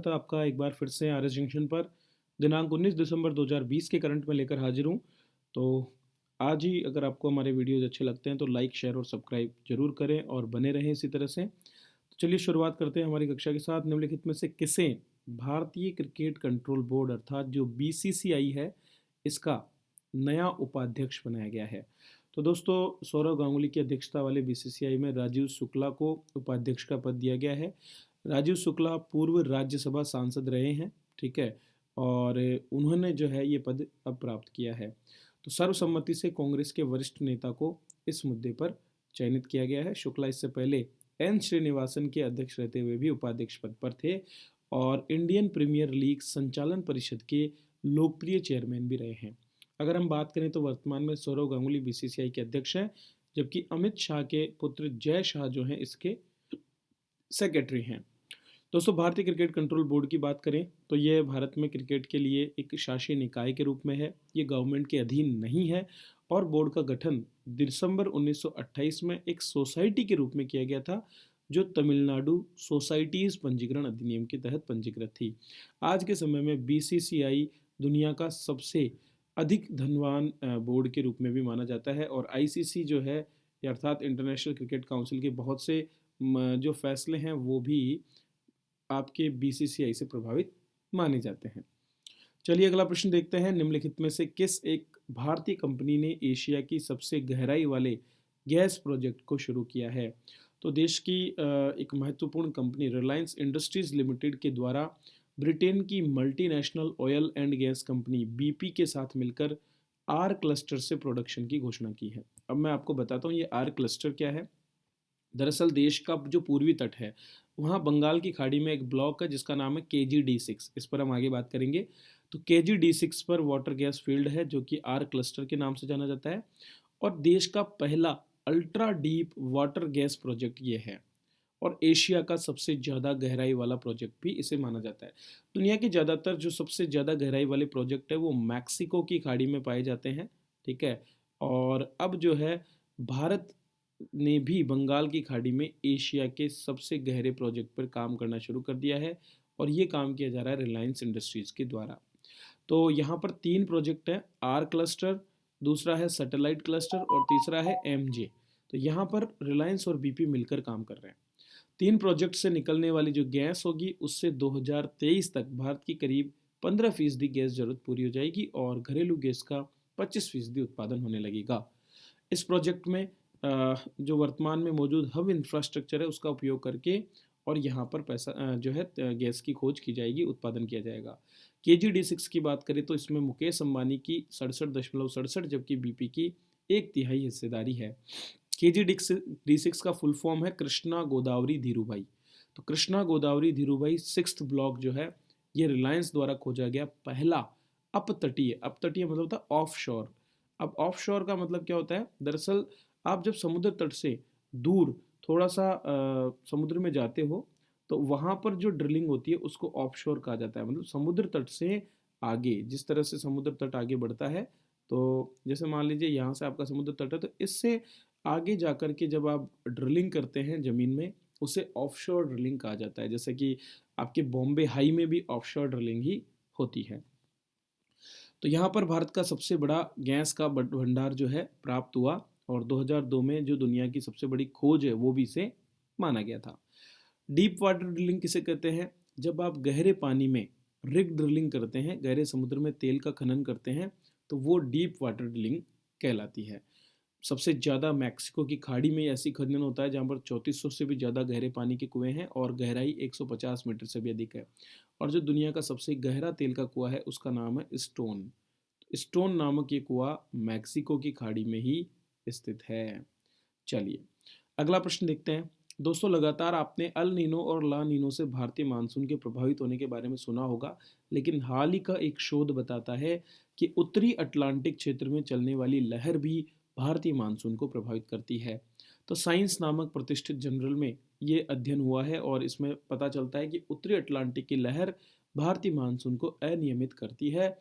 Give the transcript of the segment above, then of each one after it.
स्वागत है आपका एक बार फिर से आर एस जंक्शन पर। दिनांक 19 दिसंबर 2020 के करंट में लेकर हाजिर हूँ। तो आज ही अगर आपको हमारे वीडियोज़ अच्छे लगते हैं तो लाइक शेयर और सब्सक्राइब जरूर करें और बने रहें इसी तरह से। तो चलिए शुरुआत करते हैं हमारी कक्षा के साथ। निम्नलिखित में से किसे भारतीय क्रिकेट कंट्रोल बोर्ड अर्थात जो बीसीसीआई है इसका नया उपाध्यक्ष बनाया गया है? तो दोस्तों, सौरव गांगुली की अध्यक्षता वाले बीसीसीआई में राजीव शुक्ला को उपाध्यक्ष का पद दिया गया है। राजीव शुक्ला पूर्व राज्यसभा सांसद रहे हैं, ठीक है, और उन्होंने जो है ये पद अब प्राप्त किया है। तो सर्वसम्मति से कांग्रेस के वरिष्ठ नेता को इस मुद्दे पर चयनित किया गया है। शुक्ला इससे पहले एन श्रीनिवासन के अध्यक्ष रहते हुए भी उपाध्यक्ष पद पर थे और इंडियन प्रीमियर लीग संचालन परिषद के लोकप्रिय चेयरमैन भी रहे हैं। अगर हम बात करें तो वर्तमान में सौरव गांगुली बीसीसीआई के अध्यक्ष हैं, जबकि अमित शाह के पुत्र जय शाह जो हैं इसके सेक्रेटरी हैं। दोस्तों, भारतीय क्रिकेट कंट्रोल बोर्ड की बात करें तो यह भारत में क्रिकेट के लिए एक शासी निकाय के रूप में है। ये गवर्नमेंट के अधीन नहीं है और बोर्ड का गठन दिसंबर 1928 में एक सोसाइटी के रूप में किया गया था, जो तमिलनाडु सोसाइटीज पंजीकरण अधिनियम के तहत पंजीकृत थी। आज के समय में बीसीसीआई दुनिया का सबसे अधिक धनवान बोर्ड के रूप में भी माना जाता है और आईसीसी जो है अर्थात इंटरनेशनल क्रिकेट काउंसिल के बहुत से जो फैसले हैं वो भी आपके बीसीसीआई से प्रभावित माने जाते हैं। चलिए अगला प्रश्न देखते हैं। निम्नलिखित में से किस एक भारतीय कंपनी ने एशिया की सबसे गहराई वाले गैस प्रोजेक्ट को शुरू किया है? तो देश की एक महत्वपूर्ण कंपनी रिलायंस इंडस्ट्रीज लिमिटेड के द्वारा ब्रिटेन की multinational oil and gas company BP के साथ मिलकर आर क्लस्टर से प्रोडक्शन की घोषणा की है। अब मैं आपको बताता हूँ ये आर क्लस्टर क्या है। दरअसल देश का जो पूर्वी तट है वहाँ बंगाल की खाड़ी में एक ब्लॉक है जिसका नाम है KG-D6। इस पर हम आगे बात करेंगे। तो KG-D6 पर वाटर गैस फील्ड है जो कि आर क्लस्टर के नाम से जाना जाता है और देश का पहला ultra deep water gas project ये है और एशिया का सबसे ज़्यादा गहराई वाला प्रोजेक्ट भी इसे माना जाता है। दुनिया के ज़्यादातर जो सबसे ज़्यादा गहराई वाले प्रोजेक्ट है वो मैक्सिको की खाड़ी में पाए जाते हैं, ठीक है। और अब जो है भारत ने भी बंगाल की खाड़ी में एशिया के सबसे गहरे प्रोजेक्ट पर काम करना शुरू कर दिया है और ये काम किया जा रहा है रिलायंस इंडस्ट्रीज के द्वारा। तो यहाँ पर 3 प्रोजेक्ट हैं, आर क्लस्टर, दूसरा है सैटेलाइट क्लस्टर और तीसरा है MJ। तो यहाँ पर रिलायंस और बीपी मिलकर काम कर रहे हैं। 3 प्रोजेक्ट से निकलने वाली जो गैस होगी उससे 2023 तक भारत की करीब 15% गैस जरूरत पूरी हो जाएगी और घरेलू गैस का 25% उत्पादन होने लगेगा। इस प्रोजेक्ट में जो वर्तमान में मौजूद हब इंफ्रास्ट्रक्चर है उसका उपयोग करके और यहाँ पर पैसा जो है गैस की खोज की जाएगी, उत्पादन किया जाएगा। KG-D6 की बात करें तो इसमें मुकेश अंबानी की 67.67 जबकि बीपी की 1/3 हिस्सेदारी है। KG-D6 का फुल फॉर्म है कृष्णा गोदावरी धीरूभाई। तो कृष्णा गोदावरी धीरूभाई 6th ब्लॉक जो है ये रिलायंस द्वारा खोजा गया पहला अपतटीय मतलब होता है ऑफ शोर। अब ऑफ शोर का मतलब क्या होता है? दरअसल आप जब समुद्र तट से दूर थोड़ा सा समुद्र में जाते हो तो वहाँ पर जो ड्रिलिंग होती है उसको ऑफशोर कहा जाता है। मतलब समुद्र तट से आगे, जिस तरह से समुद्र तट आगे बढ़ता है, तो जैसे मान लीजिए यहाँ से आपका समुद्र तट है तो इससे आगे जाकर के जब आप ड्रिलिंग करते हैं ज़मीन में उसे ऑफशोर ड्रिलिंग कहा जाता है। जैसे कि आपके बॉम्बे हाई में भी ऑफशोर ड्रिलिंग ही होती है। तो यहाँ पर भारत का सबसे बड़ा गैस का भंडार जो है प्राप्त हुआ और 2002 में जो दुनिया की सबसे बड़ी खोज है वो भी इसे माना गया था। डीप वाटर ड्रिलिंग किसे कहते हैं? जब आप गहरे पानी में रिग ड्रिलिंग करते हैं, गहरे समुद्र में तेल का खनन करते हैं, तो वो डीप वाटर ड्रिलिंग कहलाती है। सबसे ज़्यादा मैक्सिको की खाड़ी में ऐसी खनन होता है जहाँ पर 3400 से भी ज़्यादा गहरे पानी के कुएं हैं और गहराई 150 मीटर से भी अधिक है। और जो दुनिया का सबसे गहरा तेल का कुआं है उसका नाम है स्टोन। स्टोन नामक ये कुआं मैक्सिको की खाड़ी में ही स्थित है। चलिए अगला प्रश्न देखते हैं। दोस्तों, लगातार आपने अल नीनो और ला नीनो से भारतीय मानसून के प्रभावित होने के बारे में सुना होगा, लेकिन हाल ही का एक शोध बताता है कि उत्तरी अटलांटिक क्षेत्र में चलने वाली लहर भी भारतीय मानसून को प्रभावित करती है। तो साइंस नामक प्रतिष्ठित जर्नल में ये अध्ययन हुआ है और इसमें पता चलता है कि उत्तरी अटलांटिक की लहर भारतीय मानसून को अनियमित करती है।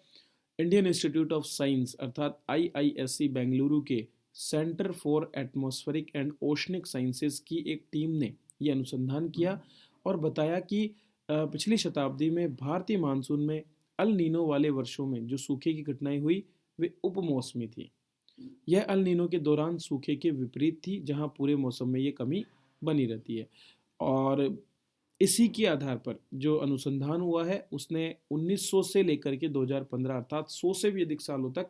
इंडियन इंस्टीट्यूट ऑफ साइंस अर्थात IISc बेंगलुरु के centre for atmospheric and oceanic sciences की एक टीम ने यह अनुसंधान किया और बताया कि पिछली शताब्दी में भारतीय मानसून में अल नीनो वाले वर्षों में जो सूखे की घटनाएं हुई वे उपमौसमी थी। यह अल नीनो के दौरान सूखे के विपरीत थी, जहां पूरे मौसम में ये कमी बनी रहती है। और इसी के आधार पर जो अनुसंधान हुआ है उसने 1900 से लेकर के 2015 अर्थात 100 से भी अधिक सालों तक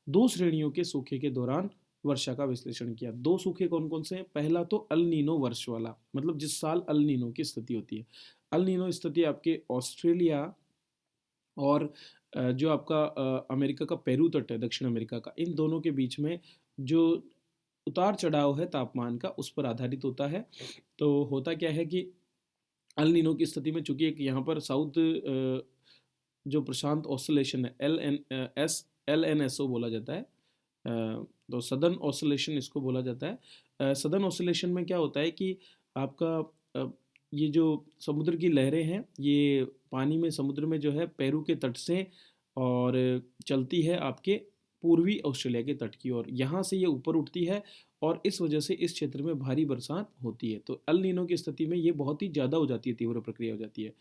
दो श्रेणियों के सूखे के दौरान वर्षा का विश्लेषण किया। दो सूखे कौन कौन से हैं? पहला तो अल नीनो वर्ष वाला, मतलब जिस साल अल नीनो की स्थिति होती है। अल नीनो स्थिति आपके ऑस्ट्रेलिया और जो आपका अमेरिका का पेरू तट है, दक्षिण अमेरिका का, इन दोनों के बीच में जो उतार चढ़ाव है तापमान का उस पर आधारित होता है। तो होता क्या है कि अल नीनो की स्थिति में चूंकि एक यहाँ पर साउथ जो प्रशांत ऑसिलेशन है LNSO बोला जाता है। तो सदर्न ऑसिलेशन इसको बोला जाता है। सदर्न ऑसिलेशन में क्या होता है कि आपका ये जो समुद्र की लहरें हैं ये पानी में, समुद्र में जो है पेरू के तट से और चलती है आपके पूर्वी ऑस्ट्रेलिया के तट की ओर, यहाँ से ये ऊपर उठती है और इस वजह से इस क्षेत्र में भारी बरसात होती है। तो अल नीनो की स्थिति में ये बहुत ही ज़्यादा हो जाती है, तीव्र प्रक्रिया हो जाती है।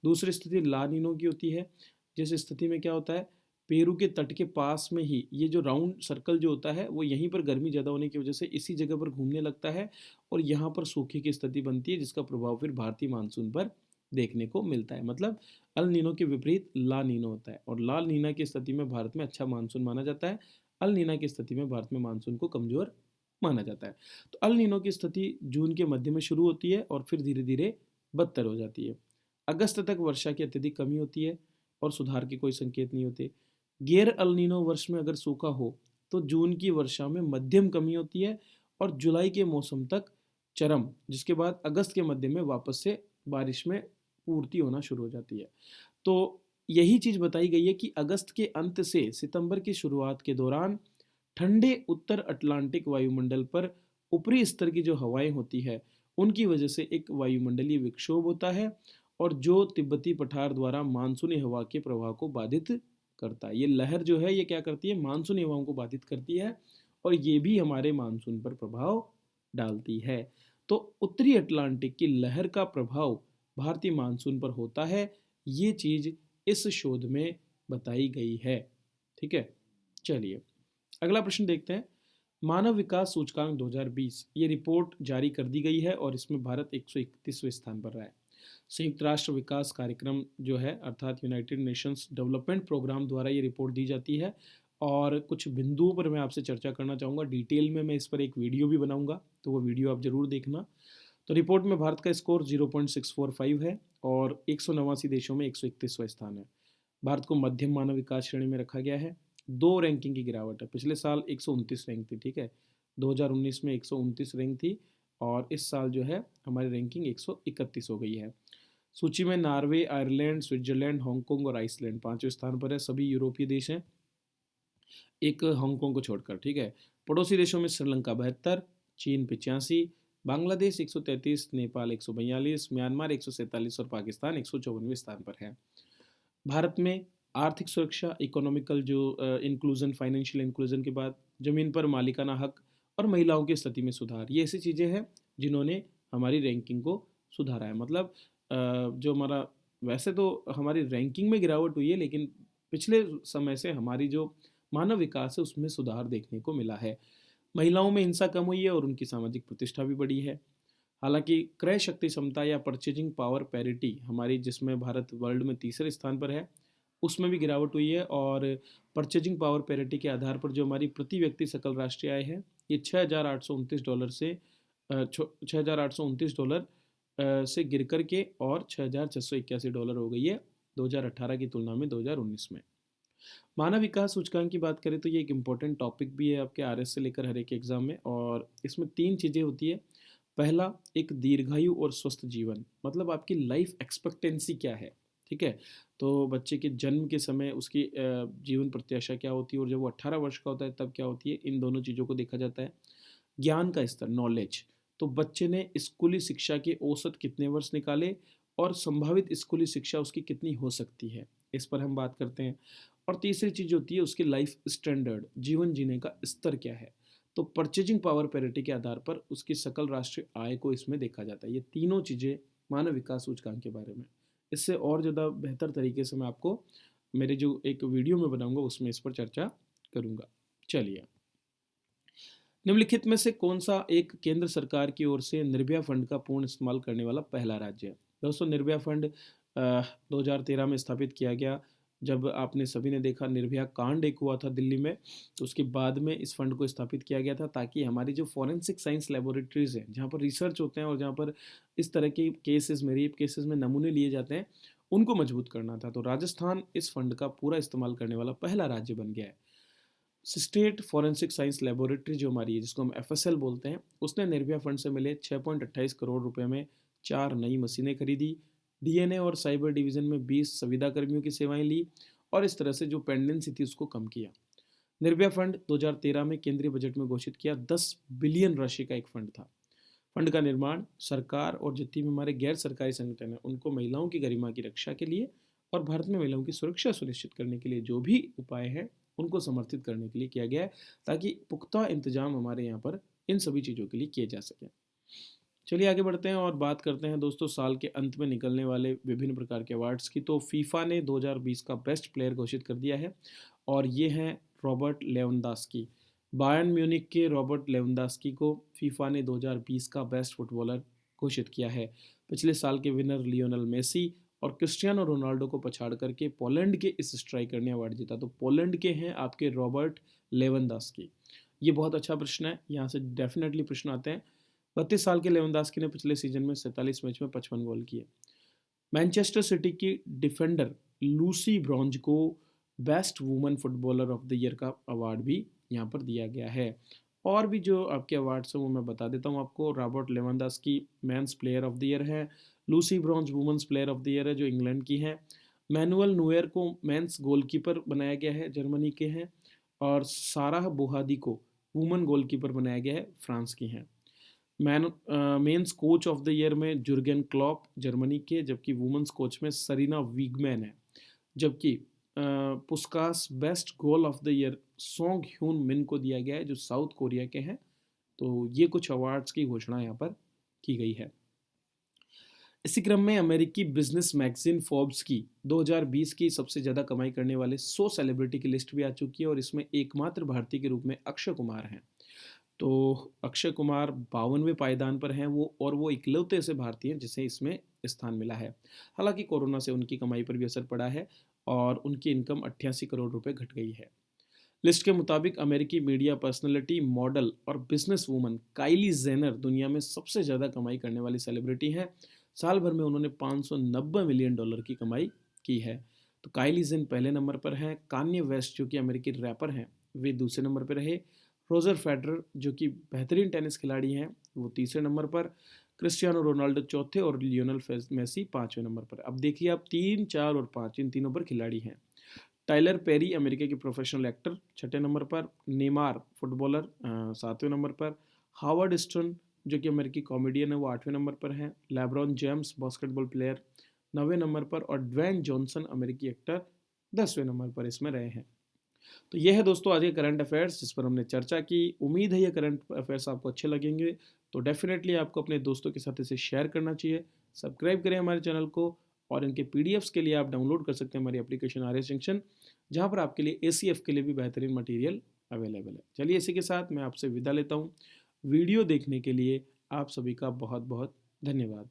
दूसरी स्थिति ला नीनो की होती है, जिस स्थिति में क्या होता है, पेरू के तट के पास में ही ये जो राउंड सर्कल जो होता है वो यहीं पर गर्मी ज़्यादा होने की वजह से इसी जगह पर घूमने लगता है और यहाँ पर सूखे की स्थिति बनती है, जिसका प्रभाव फिर भारतीय मानसून पर देखने को मिलता है। मतलब अल नीनो के विपरीत ला नीनो होता है और ला नीना की स्थिति में भारत में अच्छा मानसून माना जाता है। अल नीना की स्थिति में भारत में मानसून को कमज़ोर माना जाता है। तो अल नीनो की स्थिति जून के मध्य में शुरू होती है और फिर धीरे धीरे बदतर हो जाती है। अगस्त तक वर्षा की अत्यधिक कमी होती है और सुधार के कोई संकेत नहीं होते। गैर अल नीनो वर्ष में अगर सूखा हो तो जून की वर्षा में मध्यम कमी होती है और जुलाई के मौसम तक चरम, जिसके बाद अगस्त के मध्य में वापस से बारिश में पूर्ति होना शुरू हो जाती है। तो यही चीज़ बताई गई है कि अगस्त के अंत से सितंबर की शुरुआत के दौरान ठंडे उत्तर अटलांटिक वायुमंडल पर ऊपरी स्तर की जो हवाएं होती है उनकी वजह से एक वायुमंडलीय विक्षोभ होता है और जो तिब्बती पठार द्वारा मानसूनी हवा के प्रवाह को बाधित करता है। ये लहर जो है ये क्या करती है, मानसूनी हवाओं को बाधित करती है और ये भी हमारे मानसून पर प्रभाव डालती है। तो उत्तरी अटलांटिक की लहर का प्रभाव भारतीय मानसून पर होता है, ये चीज़ इस शोध में बताई गई है। ठीक है, चलिए अगला प्रश्न देखते हैं। मानव विकास सूचकांक 2020 ये रिपोर्ट जारी कर दी गई है और इसमें भारत 131वें स्थान पर रहा है। संयुक्त राष्ट्र विकास कार्यक्रम जो है अर्थात यूनाइटेड नेशंस डेवलपमेंट प्रोग्राम द्वारा ये रिपोर्ट दी जाती है और कुछ बिंदुओं पर मैं आपसे चर्चा करना चाहूँगा। डिटेल में मैं इस पर एक वीडियो भी बनाऊँगा, तो वो वीडियो आप ज़रूर देखना। तो रिपोर्ट में भारत का स्कोर 0.645 है और 189 देशों में 131वां स्थान है। भारत को मध्यम मानव विकास श्रेणी में रखा गया है। 2 रैंकिंग की गिरावट है, पिछले साल 129 रैंक थी, ठीक है, 2019 में 129 रैंक थी और इस साल जो है हमारी रैंकिंग 131 हो गई है। सूची में नॉर्वे, आयरलैंड, स्विट्जरलैंड, हांगकांग और आइसलैंड पांचवें स्थान पर है। सभी यूरोपीय देश हैं, एक हांगकांग को छोड़कर, ठीक है। पड़ोसी देशों में श्रीलंका 72, चीन 85, बांग्लादेश 133, नेपाल 142, म्यांमार 147 और पाकिस्तान 154वें स्थान पर है। भारत में आर्थिक सुरक्षा, इकोनॉमिकल जो इंक्लूजन, फाइनेंशियल इंक्लूजन के बाद जमीन पर मालिकाना हक और महिलाओं की स्थिति में सुधार, ये ऐसी चीज़ें हैं जिन्होंने हमारी रैंकिंग को सुधारा है। मतलब जो हमारा, वैसे तो हमारी रैंकिंग में गिरावट हुई है लेकिन पिछले समय से हमारी जो मानव विकास है उसमें सुधार देखने को मिला है। महिलाओं में हिंसा कम हुई है और उनकी सामाजिक प्रतिष्ठा भी बढ़ी है। हालांकि क्रय शक्ति क्षमता या परचेजिंग पावर पैरिटी हमारी, जिसमें भारत वर्ल्ड में तीसरे स्थान पर है, उसमें भी गिरावट हुई है और परचेजिंग पावर पैरिटी के आधार पर जो हमारी प्रति व्यक्ति सकल राष्ट्रीय आय है ये $6,829 से $6,829 से गिर कर के और $6,681 हो गई है 2018 की तुलना में 2019 में। मानव विकास सूचकांक की बात करें तो ये एक इम्पोर्टेंट टॉपिक भी है आपके आरएस से लेकर हर एक एग्जाम में, और इसमें 3 चीज़ें होती है। पहला, एक दीर्घायु और स्वस्थ जीवन, मतलब आपकी लाइफ एक्सपेक्टेंसी क्या है, ठीक है। तो बच्चे के जन्म के समय उसकी जीवन प्रत्याशा क्या होती है और जब वो 18 वर्ष का होता है तब क्या होती है, इन दोनों चीज़ों को देखा जाता है। ज्ञान का स्तर, नॉलेज, तो बच्चे ने स्कूली शिक्षा के औसत कितने वर्ष निकाले और संभावित स्कूली शिक्षा उसकी कितनी हो सकती है, इस पर हम बात करते हैं। और तीसरी चीज़ होती है उसकी लाइफ स्टैंडर्ड, जीवन जीने का स्तर क्या है। तो परचेजिंग पावर पैरिटी के आधार पर उसकी सकल राष्ट्रीय आय को इसमें देखा जाता है। ये तीनों चीज़ें मानव विकास सूचकांक के बारे में। इससे और ज़्यादा बेहतर तरीके से मैं आपको मेरे जो एक वीडियो में बनाऊंगा उसमें इस पर चर्चा करूंगा। चलिए, निम्नलिखित में से कौन सा एक केंद्र सरकार की ओर से निर्भया फंड का पूर्ण इस्तेमाल करने वाला पहला राज्य है? दोस्तों, निर्भया फंड 2013 में स्थापित किया गया। जब आपने सभी ने देखा निर्भया कांड एक हुआ था दिल्ली में, तो उसके बाद में इस फंड को स्थापित किया गया था ताकि हमारी जो फॉरेंसिक साइंस लेबोरेटरीज हैं, जहाँ पर रिसर्च होते हैं और जहाँ पर इस तरह के केसेस में, रेप केसेस में नमूने लिए जाते हैं, उनको मजबूत करना था। तो राजस्थान इस फंड का पूरा इस्तेमाल करने वाला पहला राज्य बन गया है। स्टेट फॉरेंसिक साइंस लेबोरेटरी जो हमारी है, जिसको हम एफएसएल बोलते हैं, उसने निर्भया फंड से मिले 6.28 करोड़ रुपए में 4 नई मशीनें खरीदी, डीएनए और साइबर डिवीजन में 20 संविदा कर्मियों की सेवाएं ली और इस तरह से जो पेंडेंसी थी उसको कम किया। निर्भया फंड 2013 में केंद्रीय बजट में घोषित किया 10 बिलियन राशि का एक फंड था। फंड का निर्माण सरकार और जितनी भी हमारे गैर सरकारी संगठन हैं उनको महिलाओं की गरिमा की रक्षा के लिए और भारत में महिलाओं की सुरक्षा सुनिश्चित करने के लिए जो भी उपाय हैं उनको समर्थित करने के लिए किया गया है, ताकि पुख्ता इंतजाम हमारे यहाँ पर इन सभी चीज़ों के लिए किए जा सकें। चलिए आगे बढ़ते हैं और बात करते हैं दोस्तों साल के अंत में निकलने वाले विभिन्न प्रकार के अवार्ड्स की। तो फीफा ने 2020 का बेस्ट प्लेयर घोषित कर दिया है और ये हैं रॉबर्ट लेवेंडोस्की। बायर्न म्यूनिख के रॉबर्ट लेवेंडोस्की को फीफा ने 2020 का बेस्ट फुटबॉलर घोषित किया है। पिछले साल के विनर लियोनेल मेसी और क्रिस्टियानो रोनाल्डो को पछाड़ करके पोलैंड के इस स्ट्राइकर ने अवार्ड जीता। तो पोलैंड के हैं आपके रॉबर्ट लेवेंडोस्की। ये बहुत अच्छा प्रश्न है, यहाँ से डेफिनेटली प्रश्न आते हैं। 32 साल के लेवेंडोस्की ने पिछले सीजन में 47 मैच में 55 गोल किए। मैनचेस्टर सिटी की डिफेंडर लूसी ब्रॉन्ज को best women footballer of the year का अवार्ड भी यहाँ पर दिया गया है। और भी जो आपके अवार्ड्स हैं वो मैं बता देता हूँ आपको। Robert Lewandowski men's player of the year है, Lucy Bronze women's player of the year है जो इंग्लैंड की हैं, मैनुअल नोयर को मेंस गोलकीपर बनाया गया है, जर्मनी के हैं, और साराह बोहादी को वुमेन गोलकीपर बनाया गया है, फ्रांस की हैं। Men's coach of the year में जुर्गेन क्लॉप जर्मनी के, जबकि वुमेन्स कोच में सरीना वीगमैन है। जबकि Puskas best goal of the year song Hyun मिन को दिया गया है जो साउथ कोरिया के हैं। तो ये कुछ अवार्ड्स की घोषणा यहाँ पर की गई है। इसी क्रम में अमेरिकी बिजनेस मैगजीन फोर्ब्स की 2020 की सबसे ज़्यादा कमाई करने वाले 100 सेलिब्रिटी की लिस्ट भी आ चुकी है और इसमें एकमात्र भारतीय के रूप में अक्षय कुमार हैं। तो अक्षय कुमार 52वें पायदान पर हैं वो, और वो इकलौते ऐसे भारतीय हैं जिसे इसमें स्थान मिला है। हालांकि कोरोना से उनकी कमाई पर भी असर पड़ा है और उनकी इनकम 88 करोड़ रुपए घट गई है। लिस्ट के मुताबिक अमेरिकी मीडिया पर्सनैलिटी, मॉडल और बिजनेस वूमन काइली जेनर दुनिया में सबसे ज़्यादा कमाई करने वाली सेलिब्रिटी हैं। साल भर में उन्होंने $590 मिलियन की कमाई की है। तो काइली जेन पहले नंबर पर हैं। कान्ये वेस्ट जो कि अमेरिकी रैपर हैं वे दूसरे नंबर पर रहे। रोजर फेडरर जो कि बेहतरीन टेनिस खिलाड़ी हैं वो तीसरे नंबर पर, क्रिस्टियानो रोनाल्डो चौथे और लियोनेल मेसी 5वें नंबर पर। अब देखिए आप 3, 4 और 5 इन तीनों पर खिलाड़ी हैं। टाइलर पेरी अमेरिका के प्रोफेशनल एक्टर 6ठे नंबर पर, नेमार फुटबॉलर 7वें नंबर पर, हावर्ड स्टर्न जो कि अमेरिकी कॉमेडियन है वो 8वें नंबर पर हैं, लेब्रॉन जेम्स बास्केटबॉल प्लेयर 9वें नंबर पर और ड्वेन जॉनसन अमेरिकी एक्टर 10वें नंबर पर इसमें रहे हैं। तो यह है दोस्तों आज के करंट अफेयर्स जिस पर हमने चर्चा की। उम्मीद है ये करंट अफेयर्स आपको अच्छे लगेंगे, तो डेफिनेटली आपको अपने दोस्तों के साथ इसे शेयर करना चाहिए। सब्सक्राइब करें हमारे चैनल को और इनके पीडीएफ्स के लिए आप डाउनलोड कर सकते हैं हमारी एप्लीकेशन आर एस जंक्शन, जहाँ पर आपके लिए एसीएफ के लिए भी बेहतरीन मटेरियल अवेलेबल है। चलिए इसी के साथ मैं आपसे विदा लेता हूँ। वीडियो देखने के लिए आप सभी का बहुत बहुत धन्यवाद।